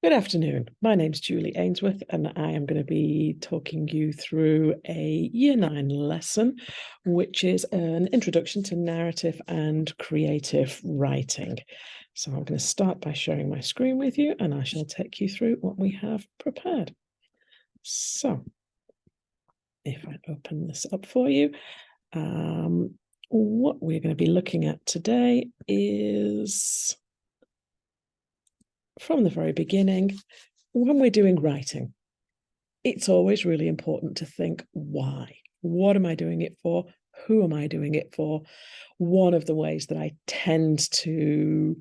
Good afternoon. My name's Julie Ainsworth, and I am going to be talking you through a Year 9 lesson, which is an introduction to narrative and creative writing. So I'm going to start by sharing my screen with you, and I shall take you through what we have prepared. So if I open this up for you, what we're going to be looking at today is, from the very beginning, when we're doing writing, it's always really important to think why. What am I doing it for? Who am I doing it for? One of the ways that I tend to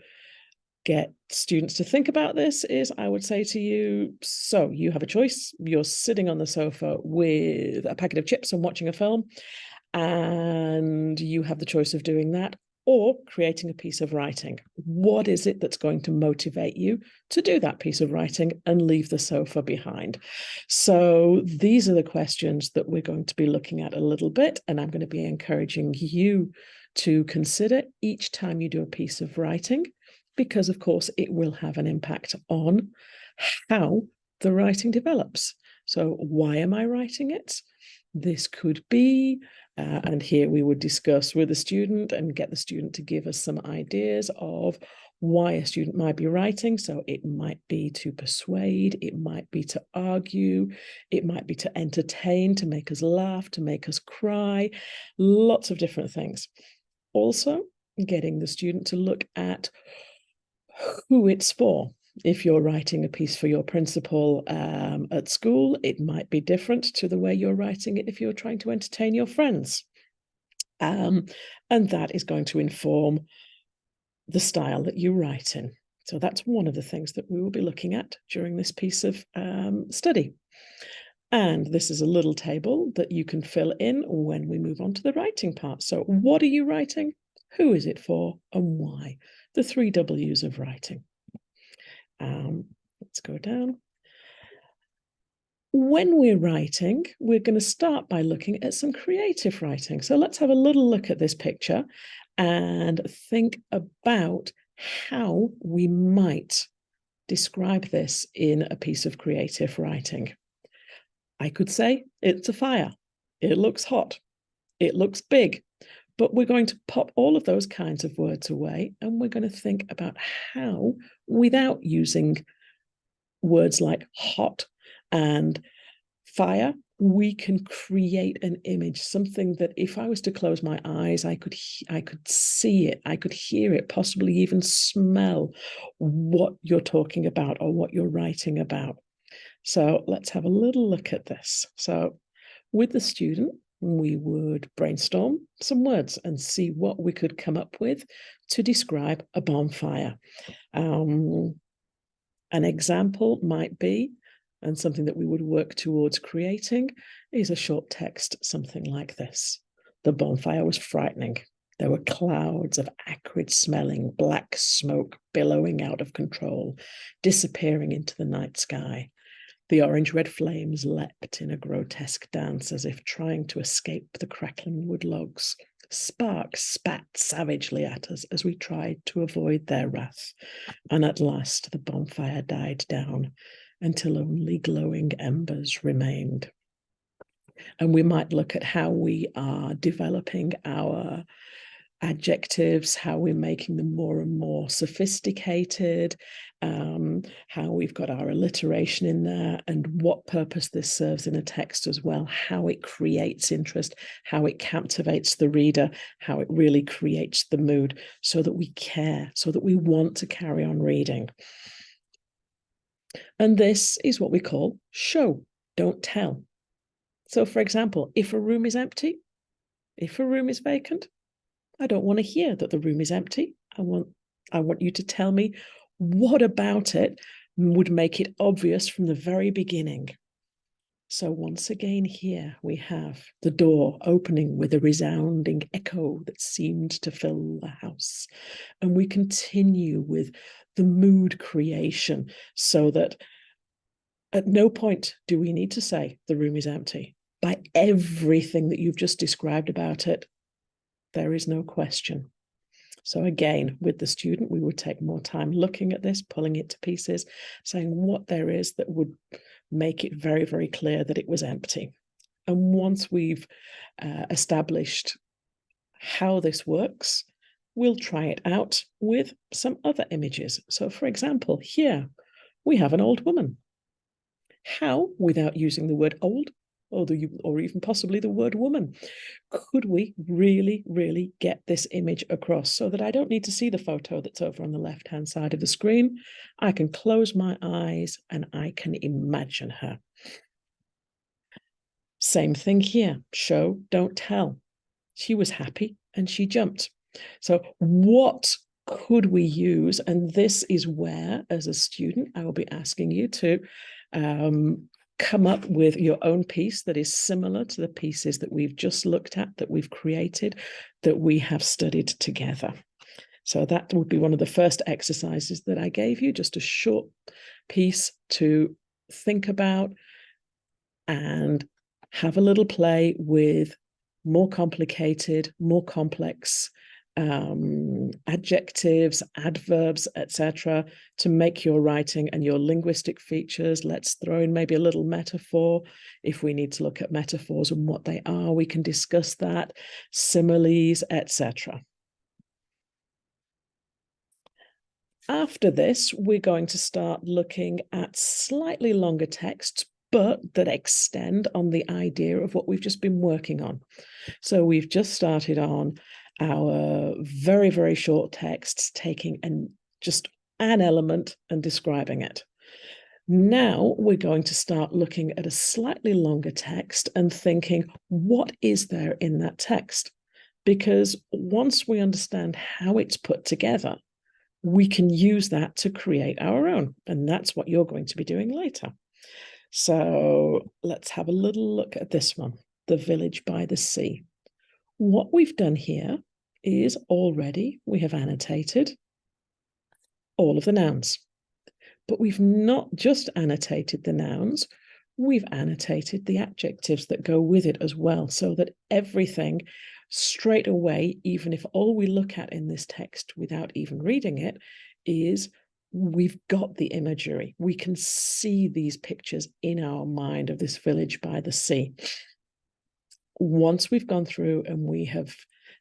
get students to think about this is I would say to you, so you have a choice. You're sitting on the sofa with a packet of chips and watching a film, and you have the choice of doing that or creating a piece of writing. What is it that's going to motivate you to do that piece of writing and leave the sofa behind? So these are the questions that we're going to be looking at a little bit, and I'm going to be encouraging you to consider each time you do a piece of writing, because of course it will have an impact on how the writing develops. So why am I writing it? This could be, and here we would discuss with the student and get the student to give us some ideas of why a student might be writing. So it might be to persuade, it might be to argue, it might be to entertain, to make us laugh, to make us cry, lots of different things. Also, getting the student to look at who it's for. If you're writing a piece for your principal at school, it might be different to the way you're writing it if you're trying to entertain your friends. And that is going to inform the style that you write in. So that's one of the things that we will be looking at during this piece of study. And this is a little table that you can fill in when we move on to the writing part. So what are you writing? Who is it for? And why? The 3 W's of writing. Let's go down. When we're writing, we're going to start by looking at some creative writing. So let's have a little look at this picture and think about how we might describe this in a piece of creative writing. I could say it's a fire. It looks hot. It looks big. But we're going to pop all of those kinds of words away, and we're going to think about how, without using words like hot and fire, we can create an image, something that if I was to close my eyes, I could see it, I could hear it, possibly even smell what you're talking about or what you're writing about. So let's have a little look at this. So with the student, we would brainstorm some words and see what we could come up with to describe a bonfire. An example might be, and something that we would work towards creating, is a short text, something like this. The bonfire was frightening. There were clouds of acrid smelling black smoke billowing out of control, disappearing into the night sky. The orange-red flames leapt in a grotesque dance as if trying to escape the crackling wood logs. Sparks spat savagely at us as we tried to avoid their wrath. And at last the bonfire died down until only glowing embers remained. And we might look at how we are developing our adjectives, how we're making them more and more sophisticated, how we've got our alliteration in there, and what purpose this serves in a text as well, how it creates interest, how it captivates the reader, how it really creates the mood so that we care, so that we want to carry on reading. And this is what we call show, don't tell. So, for example, if a room is empty, if a room is vacant, I don't want to hear that the room is empty. I want you to tell me what about it would make it obvious from the very beginning. So once again, here we have the door opening with a resounding echo that seemed to fill the house. And we continue with the mood creation so that at no point do we need to say the room is empty. By everything that you've just described about it, there is no question. So again, with the student, we would take more time looking at this, pulling it to pieces, saying what there is that would make it very, very clear that it was empty. And once we've established how this works, we'll try it out with some other images. So for example, here we have an old woman. How, without using the word old, or even possibly the word woman, could we really, really get this image across so that I don't need to see the photo that's over on the left-hand side of the screen? I can close my eyes and I can imagine her. Same thing here. Show, don't tell. She was happy and she jumped. So what could we use? And this is where, as a student, I will be asking you to come up with your own piece that is similar to the pieces that we've just looked at, that we've created, that we have studied together. So that would be one of the first exercises that I gave you, just a short piece to think about and have a little play with more complicated, more complex adjectives, adverbs, etc., to make your writing and your linguistic features. Let's throw in maybe a little metaphor. If we need to look at metaphors and what they are, we can discuss that, similes, etc. After this, we're going to start looking at slightly longer texts, but that extend on the idea of what we've just been working on. So we've just started on our very, very short texts, taking just an element and describing it. Now we're going to start looking at a slightly longer text and thinking, what is there in that text? Because once we understand how it's put together, we can use that to create our own. And that's what you're going to be doing later. So let's have a little look at this one, The Village by the Sea. What we've done here is already we have annotated all of the nouns. But we've not just annotated the nouns, we've annotated the adjectives that go with it as well, so that everything straight away, even if all we look at in this text without even reading it, is we've got the imagery. We can see these pictures in our mind of this village by the sea. Once we've gone through and we have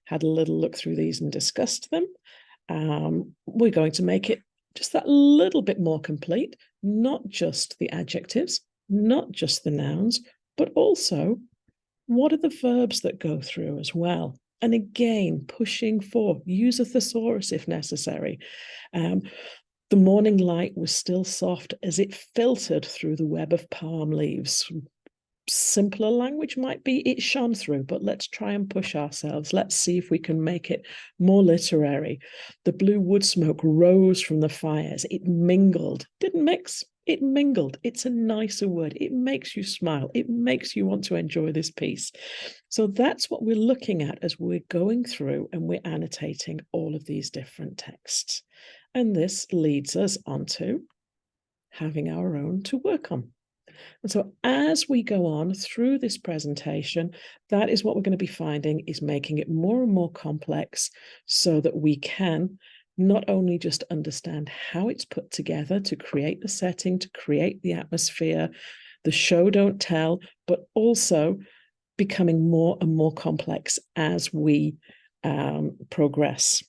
had a little look through these and discussed them, we're going to make it just that little bit more complete, not just the adjectives, not just the nouns, but also what are the verbs that go through as well. And again, pushing for, use a thesaurus if necessary. The morning light was still soft as it filtered through the web of palm leaves. Simpler language might be it shone through, but let's try and push ourselves. Let's see if we can make it more literary. The blue wood smoke rose from the fires. It mingled, didn't mix, it mingled. It's a nicer word. It makes you smile. It makes you want to enjoy this piece. So that's what we're looking at as we're going through and we're annotating all of these different texts. And this leads us onto having our own to work on. And so as we go on through this presentation, that is what we're going to be finding is making it more and more complex so that we can not only just understand how it's put together to create the setting, to create the atmosphere, the show don't tell, but also becoming more and more complex as we progress.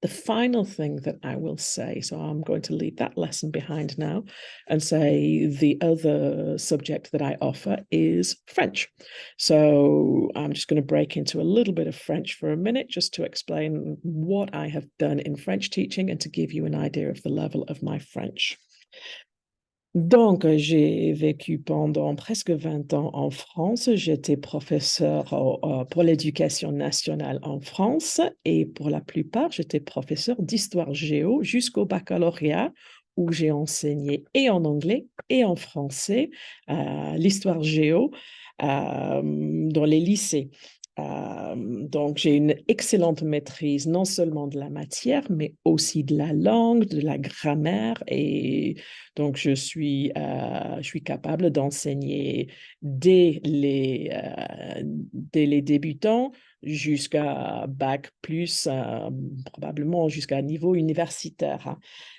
The final thing that I will say, so I'm going to leave that lesson behind now and say the other subject that I offer is French. So I'm just going to break into a little bit of French for a minute just to explain what I have done in French teaching and to give you an idea of the level of my French. Donc, j'ai vécu pendant presque 20 ans en France. J'étais professeur pour l'éducation nationale en France et pour la plupart, j'étais professeur d'histoire géo jusqu'au baccalauréat où j'ai enseigné et en anglais et en français l'histoire géo dans les lycées. Donc, j'ai une excellente maîtrise non seulement de la matière, mais aussi de la langue, de la grammaire. Et donc, je suis capable d'enseigner dès les débutants jusqu'à bac plus, probablement jusqu'à niveau universitaire.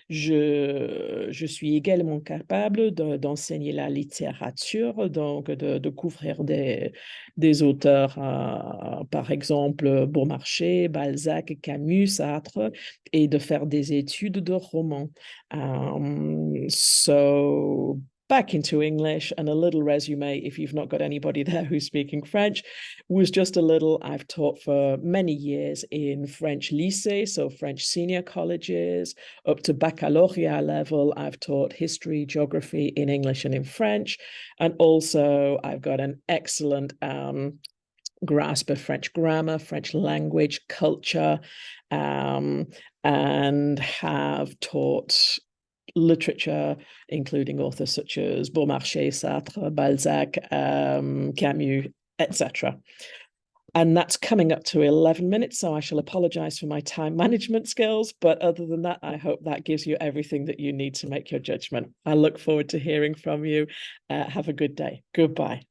Je suis également capable d'enseigner la littérature, donc de couvrir des auteurs, par exemple, Beaumarchais, Balzac, Camus, Sartre, et de faire des études de romans. So back into English, and a little resume, if you've not got anybody there who's speaking French, was just a little. I've taught for many years in French lycée, so French senior colleges, up to baccalaureate level. I've taught history, geography in English and in French. And also I've got an excellent grasp of French grammar, French language, culture, and have taught literature, including authors such as Beaumarchais, Sartre, Balzac, Camus, etc. And that's coming up to 11 minutes, so I shall apologize for my time management skills. But other than that, I hope that gives you everything that you need to make your judgment. I look forward to hearing from you. Have a good day. Goodbye.